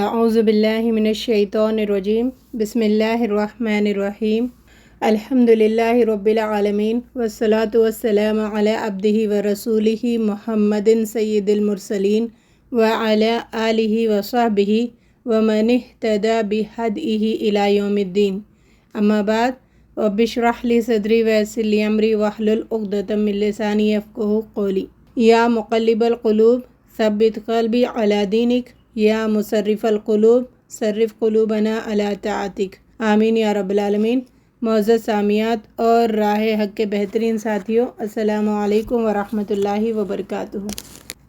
اعوذ باللہ من الشیطان الرجیم بسم اللہ الرحمن الرحیم الحمد للہ رب العالمین والصلاة والسلام علی عبدہ ورسولہ محمد سید المرسلین وعلی آلہ وصحبہ ومن اہتدی بہدیہ الی یوم الدین اما بعد رب اشرح لی صدری ویسر لی امری واحلل عقدۃ من لسانی یفقہوا قولی یا مقلب القلوب ثبت قلبی علی دینک یا مصرف القلوب صرف قلوبنا علی طاعتک آمین یا رب العالمین۔ معزز سامعات اور راہ حق کے بہترین ساتھیوں، السلام علیکم ورحمۃ اللہ وبرکاتہ۔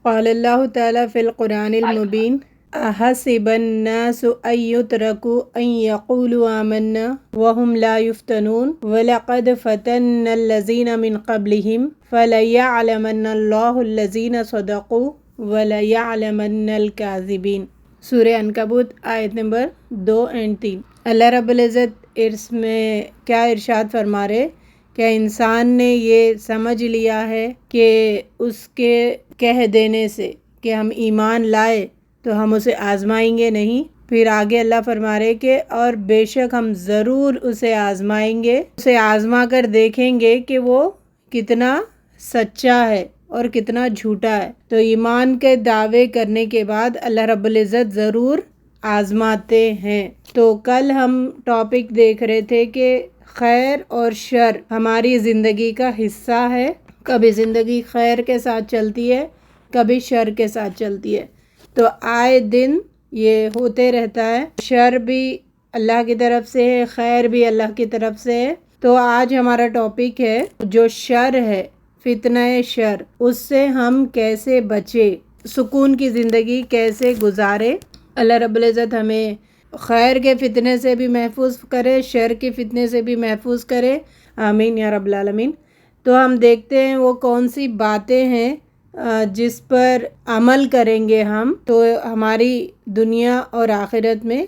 قال اللہ تعالیٰ فی القرآن المبین احسب الناس ان یترکوا ان یقولوا آمنا وهم لا یفتنون ولقد فتنا الذین من قبلہم فلیعلمن اللہ الذین صدقوا وَلَيَعْلَمَنَّ الْكَاذِبِينَ۔ سورہ عنکبوت آیت نمبر 2 اور 3۔ اللہ رب العزت اس میں کیا ارشاد فرما رہے کہ انسان نے یہ سمجھ لیا ہے کہ اس کے کہہ دینے سے کہ ہم ایمان لائے تو ہم اسے آزمائیں گے نہیں۔ پھر آگے اللہ فرما رہے کہ اور بے شک ہم ضرور اسے آزمائیں گے، اسے آزما کر دیکھیں گے کہ وہ کتنا سچا ہے اور کتنا جھوٹا ہے۔ تو ایمان کے دعوے کرنے کے بعد اللہ رب العزت ضرور آزماتے ہیں۔ تو کل ہم ٹاپک دیکھ رہے تھے کہ خیر اور شر ہماری زندگی کا حصہ ہے، کبھی زندگی خیر کے ساتھ چلتی ہے، کبھی شر کے ساتھ چلتی ہے۔ تو آئے دن یہ ہوتے رہتا ہے، شر بھی اللہ کی طرف سے ہے، خیر بھی اللہ کی طرف سے ہے۔ تو آج ہمارا ٹاپک ہے جو شر ہے، فتنہ شر، اس سے ہم کیسے بچے، سکون کی زندگی کیسے گزارے۔ اللہ رب العزت ہمیں خیر کے فتنے سے بھی محفوظ کرے، شر کے فتنے سے بھی محفوظ کرے، آمین یا رب العالمین۔ تو ہم دیکھتے ہیں وہ کون سی باتیں ہیں جس پر عمل کریں گے ہم تو ہماری دنیا اور آخرت میں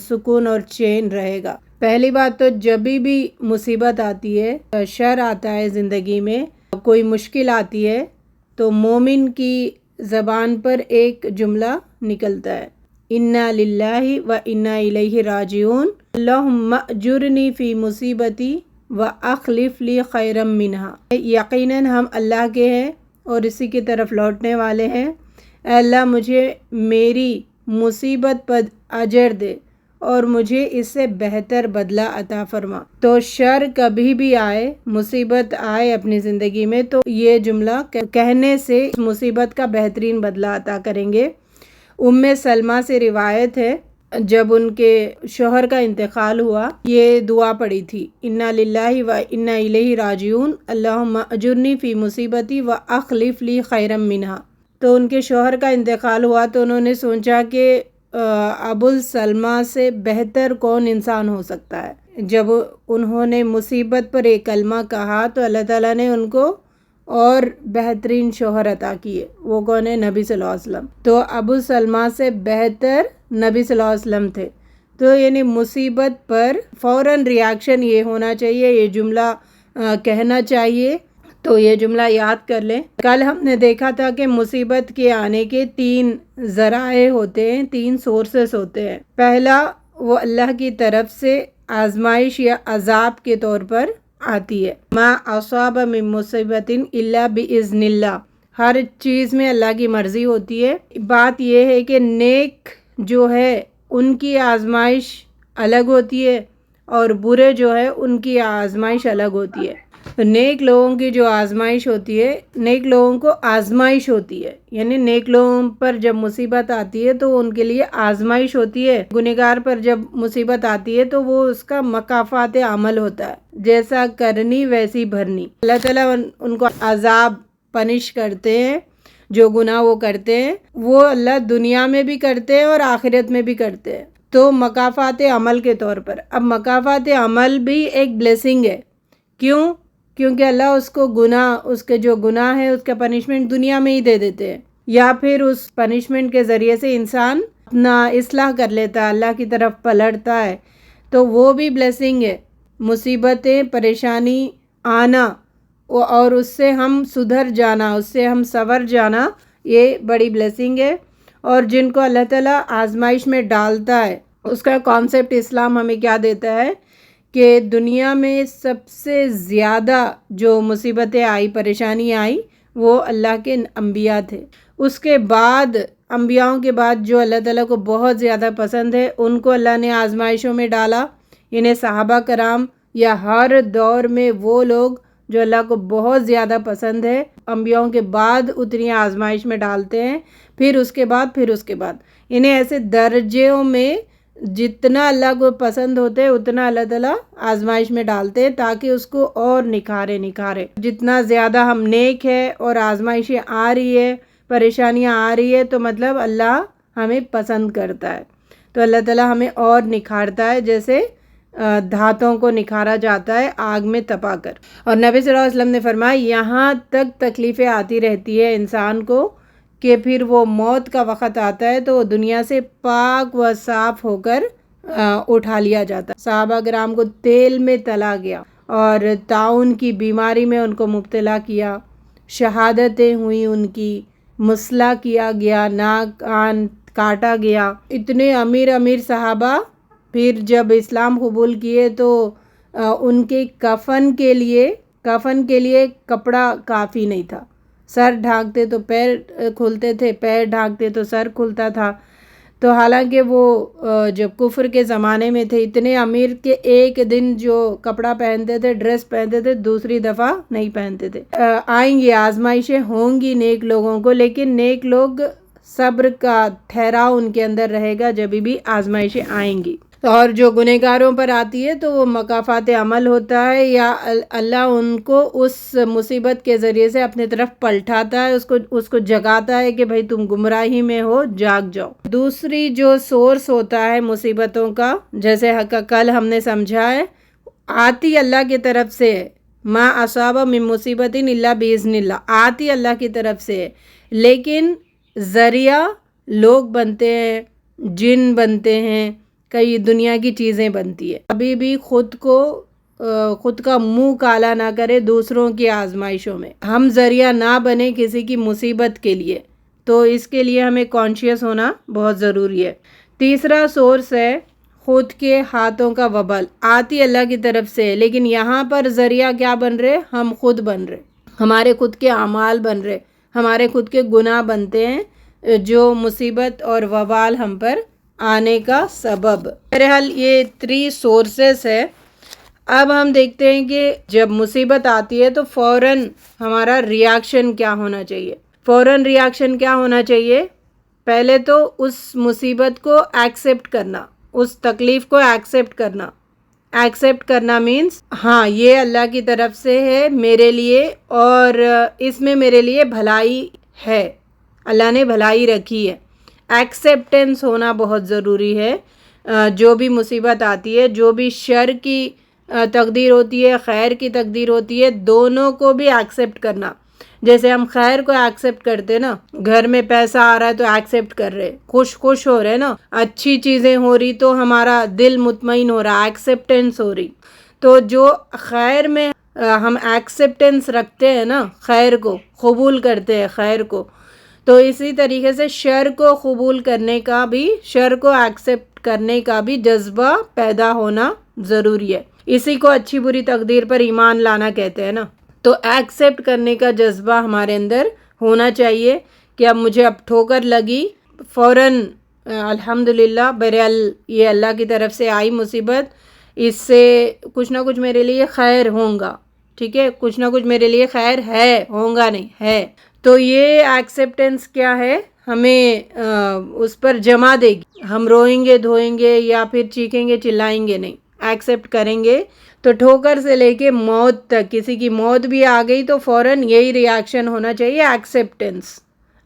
سکون اور چین رہے گا۔ پہلی بات تو جب بھی مصیبت آتی ہے، شر آتا ہے زندگی میں، کوئی مشکل آتی ہے تو مومن کی زبان پر ایک جملہ نکلتا ہے، انا للہ و انا الیہ راجعون اللہم اجرنی فی مصیبتی و اخلف لی خیرا منہا۔ یقیناً ہم اللہ کے ہیں اور اسی کی طرف لوٹنے والے ہیں۔ اے اللہ مجھے میری مصیبت پر اجر دے اور مجھے اس سے بہتر بدلہ عطا فرما۔ تو شر کبھی بھی آئے، مصیبت آئے اپنی زندگی میں تو یہ جملہ کہنے سے مصیبت کا بہترین بدلہ عطا کریں گے۔ ام سلمہ سے روایت ہے، جب ان کے شوہر کا انتقال ہوا یہ دعا پڑھی تھی، انا للہ و انا الیہ راجعون اللہم اجرنی فی مصیبتی و اخلف لی خیرا منہا۔ تو ان کے شوہر کا انتقال ہوا تو انہوں نے سوچا کہ ابو سلمہ سے بہتر کون انسان ہو سکتا ہے۔ جب انہوں نے مصیبت پر ایک کلمہ کہا تو اللہ تعالیٰ نے ان کو اور بہترین شوہر عطا کیے، وہ کون ہے؟ نبی صلی اللہ علیہ وسلم۔ تو ابو سلمہ سے بہتر نبی صلی اللہ علیہ وسلم تھے۔ تو یعنی مصیبت پر فوراً ریاکشن یہ ہونا چاہیے، یہ جملہ کہنا چاہیے۔ تو یہ جملہ یاد کر لیں۔ کل ہم نے دیکھا تھا کہ مصیبت کے آنے کے 3 ذرائع ہوتے ہیں، 3 سورسز ہوتے ہیں۔ پہلا وہ اللہ کی طرف سے آزمائش یا عذاب کے طور پر آتی ہے، ما اصاب من مصیبت الا باذن اللہ، ہر چیز میں اللہ کی مرضی ہوتی ہے۔ بات یہ ہے کہ نیک جو ہے ان کی آزمائش الگ ہوتی ہے اور برے جو ہے ان کی آزمائش الگ ہوتی ہے۔ تو نیک لوگوں کی جو آزمائش ہوتی ہے، نیک لوگوں کو آزمائش ہوتی ہے، یعنی نیک لوگوں پر جب مصیبت آتی ہے تو ان کے لیے آزمائش ہوتی ہے۔ گنہگار پر جب مصیبت آتی ہے تو وہ اس کا مکافات عمل ہوتا ہے، جیسا کرنی ویسی بھرنی۔ اللہ تعالیٰ ان کو عذاب پنش کرتے ہیں، جو گناہ وہ کرتے ہیں وہ اللہ دنیا میں بھی کرتے ہیں اور آخرت میں بھی کرتے ہیں، تو مکافات عمل کے طور پر۔ اب مکافات عمل بھی ایک بلیسنگ ہے، کیوں؟ کیونکہ اللہ اس کو گناہ، اس کے جو گناہ ہے اس کا پنشمنٹ دنیا میں ہی دے دیتے ہیں، یا پھر اس پنشمنٹ کے ذریعے سے انسان اپنا اصلاح کر لیتا ہے، اللہ کی طرف پلٹتا ہے، تو وہ بھی بلیسنگ ہے۔ مصیبتیں، پریشانی آنا اور اس سے ہم سدھر جانا، اس سے ہم سنور جانا، یہ بڑی بلیسنگ ہے۔ اور جن کو اللہ تعالیٰ آزمائش میں ڈالتا ہے، اس کا کانسیپٹ اسلام ہمیں کیا دیتا ہے کہ دنیا میں سب سے زیادہ جو مصیبتیں آئی، پریشانی آئی، وہ اللہ کے انبیاء تھے۔ اس کے بعد انبیاءوں کے بعد جو اللہ تعالیٰ کو بہت زیادہ پسند ہے، ان کو اللہ نے آزمائشوں میں ڈالا، انہیں صحابہ کرام یا ہر دور میں وہ لوگ جو اللہ کو بہت زیادہ پسند ہے انبیاءوں کے بعد اتنی آزمائش میں ڈالتے ہیں، پھر اس کے بعد انہیں ایسے درجوں میں جتنا اللہ کو پسند ہوتے اتنا اللہ تعالیٰ آزمائش میں ڈالتے ہیں تاکہ اس کو اور نکھارے۔ جتنا زیادہ ہم نیک ہے اور آزمائشیں آ رہی ہے، پریشانیاں آ رہی ہے، تو مطلب اللہ ہمیں پسند کرتا ہے، تو اللہ تعالیٰ ہمیں اور نکھارتا ہے، جیسے دھاتوں کو نکھارا جاتا ہے آگ میں تپا کر۔ اور نبی صلی اللہ علیہ وسلم نے فرمایا یہاں تک تکلیفیں آتی رہتی ہے انسان کو کہ پھر وہ موت کا وقت آتا ہے تو وہ دنیا سے پاک و صاف ہو کر اٹھا لیا جاتا ہے۔ صحابہ کرام کو تیل میں تلا گیا اور طاعون کی بیماری میں ان کو مبتلا کیا، شہادتیں ہوئیں ان کی، مسلح کیا گیا، ناک کان کاٹا گیا۔ اتنے امیر صحابہ پھر جب اسلام قبول کیے تو ان کے کفن کے لیے کپڑا کافی نہیں تھا، سر ڈھانکتے تو پیر کھلتے تھے، پیر ڈھانکتے تو سر کھلتا تھا۔ تو حالانکہ وہ جب کفر کے زمانے میں تھے، اتنے امیر کے ایک دن جو کپڑا پہنتے تھے، ڈریس پہنتے تھے، دوسری دفعہ نہیں پہنتے تھے۔ آئیں گی آزمائشیں، ہوں گی نیک لوگوں کو، لیکن نیک لوگ صبر کا ٹھہراؤ ان کے اندر رہے گا جب بھی آزمائشیں آئیں گی۔ اور جو گنہگاروں پر آتی ہے تو وہ مکافات عمل ہوتا ہے، یا اللہ ان کو اس مصیبت کے ذریعے سے اپنے طرف پلٹاتا ہے، اس کو جگاتا ہے کہ بھئی تم گمراہی میں ہو، جاگ جاؤ۔ دوسری جو سورس ہوتا ہے مصیبتوں کا، جیسے کل ہم نے سمجھا ہے، آتی اللہ کی طرف سے ہے، ما اصاب من مصیبت الا باذن اللہ، آتی اللہ کی طرف سے ہے، لیکن ذریعہ لوگ بنتے ہیں، جن بنتے ہیں، کئی دنیا کی چیزیں بنتی ہے۔ ابھی بھی خود کا منہ کالا نہ کرے دوسروں کی آزمائشوں میں، ہم ذریعہ نہ بنے کسی کی مصیبت کے لیے، تو اس کے لیے ہمیں کانشیس ہونا بہت ضروری ہے۔ تیسرا سورس ہے خود کے ہاتھوں کا وبال، آتی اللہ کی طرف سے، لیکن یہاں پر ذریعہ کیا بن رہے؟ ہم خود بن رہے، ہمارے خود کے اعمال بن رہے، ہمارے خود کے گناہ بنتے ہیں جو مصیبت اور وبال ہم پر آنے کا سبب۔ بہرحال یہ 3 سورسز ہے۔ اب ہم دیکھتے ہیں کہ جب مصیبت آتی ہے تو فوراً ہمارا ریاکشن کیا ہونا چاہیے؟ پہلے تو اس مصیبت کو ایکسیپٹ کرنا، اس تکلیف کو ایکسیپٹ کرنا مینس ہاں یہ اللہ کی طرف سے ہے میرے لیے، اور اس میں میرے لیے بھلائی ہے، اللہ نے بھلائی رکھی ہے۔ ایکسیپٹنس ہونا بہت ضروری ہے۔ جو بھی مصیبت آتی ہے، جو بھی شر کی تقدیر ہوتی ہے، خیر کی تقدیر ہوتی ہے، دونوں کو بھی ایکسیپٹ کرنا۔ جیسے ہم خیر کو ایکسیپٹ کرتے نا، گھر میں پیسہ آ رہا ہے تو ایکسیپٹ کر رہے، خوش ہو رہے نا، اچھی چیزیں ہو رہی تو ہمارا دل مطمئن ہو رہا، ایکسیپٹنس ہو رہی۔ تو جو خیر میں ہم ایکسیپٹنس رکھتے ہیں نا، خیر کو قبول کرتے ہیں، خیر کو، تو اسی طریقے سے شر کو قبول کرنے کا بھی، شر کو ایکسیپٹ کرنے کا بھی جذبہ پیدا ہونا ضروری ہے۔ اسی کو اچھی بری تقدیر پر ایمان لانا کہتے ہیں نا۔ تو ایکسیپٹ کرنے کا جذبہ ہمارے اندر ہونا چاہیے کہ اب ٹھوکر لگی، فوراً الحمدللہ، بہرحال یہ اللہ کی طرف سے آئی مصیبت، اس سے کچھ نہ کچھ میرے لیے خیر ہوگا، ٹھیک ہے، کچھ نہ کچھ میرے لیے خیر ہے، ہوگا نہیں ہے۔ تو یہ ایکسیپٹنس کیا ہے، ہمیں اس پر جمع دے گی، ہم روئیں گے دھوئیں گے یا پھر چیخیں گے چلائیں گے نہیں، ایکسیپٹ کریں گے۔ تو ٹھوکر سے لے کے موت تک، کسی کی موت بھی آ گئی تو فوراً یہی ریاکشن ہونا چاہیے، ایکسیپٹنس۔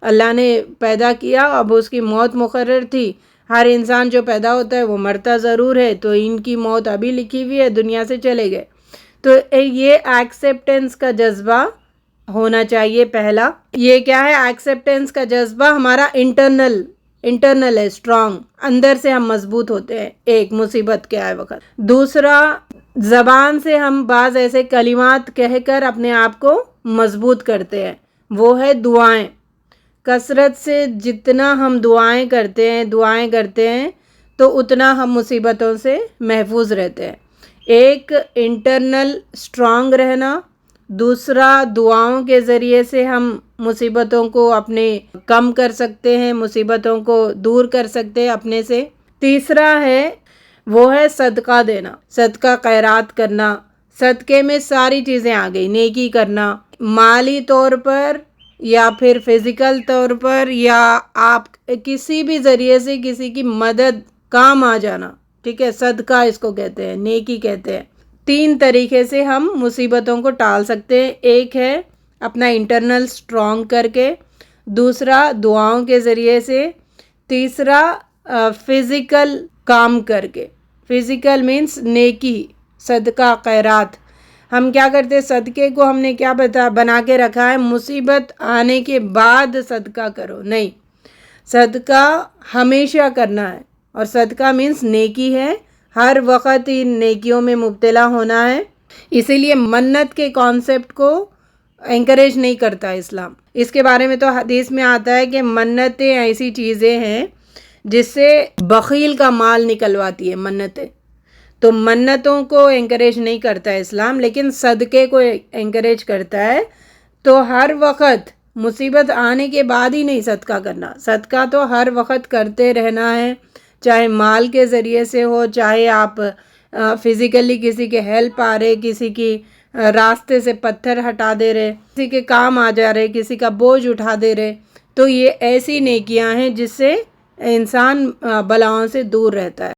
اللہ نے پیدا کیا، اب اس کی موت مقرر تھی، ہر انسان جو پیدا ہوتا ہے وہ مرتا ضرور ہے، تو ان کی موت ابھی لکھی ہوئی ہے، دنیا سے چلے گئے۔ تو یہ ایکسیپٹنس کا جذبہ ہونا چاہیے پہلا۔ یہ کیا ہے؟ ایکسیپٹنس کا جذبہ ہمارا انٹرنل ہے، اسٹرانگ، اندر سے ہم مضبوط ہوتے ہیں ایک مصیبت کے آئے وقت۔ دوسرا، زبان سے ہم بعض ایسے کلمات کہہ کر اپنے آپ کو مضبوط کرتے ہیں، وہ ہے دعائیں۔ کثرت سے جتنا ہم دعائیں کرتے ہیں تو اتنا ہم مصیبتوں سے محفوظ رہتے ہیں. ایک انٹرنل اسٹرانگ رہنا، دوسرا دعاؤں کے ذریعے سے ہم مصیبتوں کو اپنے کم کر سکتے ہیں، مصیبتوں کو دور کر سکتے ہیں اپنے سے. تیسرا ہے وہ ہے صدقہ دینا، صدقہ خیرات کرنا. صدقے میں ساری چیزیں آ گئی، نیکی کرنا، مالی طور پر یا پھر فزیکل طور پر، یا آپ کسی بھی ذریعے سے کسی کی مدد کام آ جانا. ٹھیک ہے، صدقہ اس کو کہتے ہیں، نیکی کہتے ہیں. 3 طریقے سے ہم مصیبتوں کو ٹال سکتے ہیں. ایک ہے اپنا انٹرنل اسٹرانگ کر کے، دوسرا دعاؤں کے ذریعے سے، تیسرا فزیکل کام کر کے. فزیکل مینس نیکی، صدقہ خیرات. ہم کیا کرتے ہیں، صدقے کو ہم نے کیا بنا کے رکھا ہے، مصیبت آنے کے بعد صدقہ کرو. نہیں، صدقہ ہمیشہ کرنا ہے، اور صدقہ مینس نیکی ہے، ہر وقت ان نیکیوں میں مبتلا ہونا ہے. اسی لیے منت کے کانسیپٹ کو انکریج نہیں کرتا اسلام. اس کے بارے میں تو حدیث میں آتا ہے کہ منتیں ایسی چیزیں ہیں جس سے بخیل کا مال نکلواتی ہے منتیں. تو منتوں کو انکریج نہیں کرتا اسلام، لیکن صدقے کو انکریج کرتا ہے. تو ہر وقت مصیبت آنے کے بعد ہی نہیں صدقہ کرنا، صدقہ تو ہر وقت کرتے رہنا ہے، چاہے مال کے ذریعے سے ہو، چاہے آپ فزیکلی کسی کے ہیلپ آ رہے، کسی کی راستے سے پتھر ہٹا دے رہے، کسی کے کام آ جا رہے، کسی کا بوجھ اٹھا دے رہے. تو یہ ایسی نیکیاں ہیں جس سے انسان بلاؤں سے دور رہتا ہے.